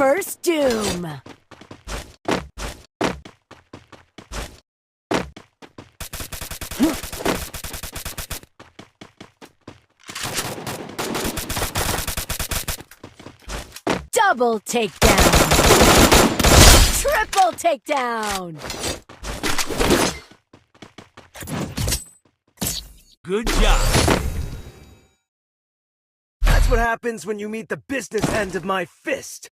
First doom. Double takedown. Triple takedown. Good job. That's what happens when you meet the business end of my fist.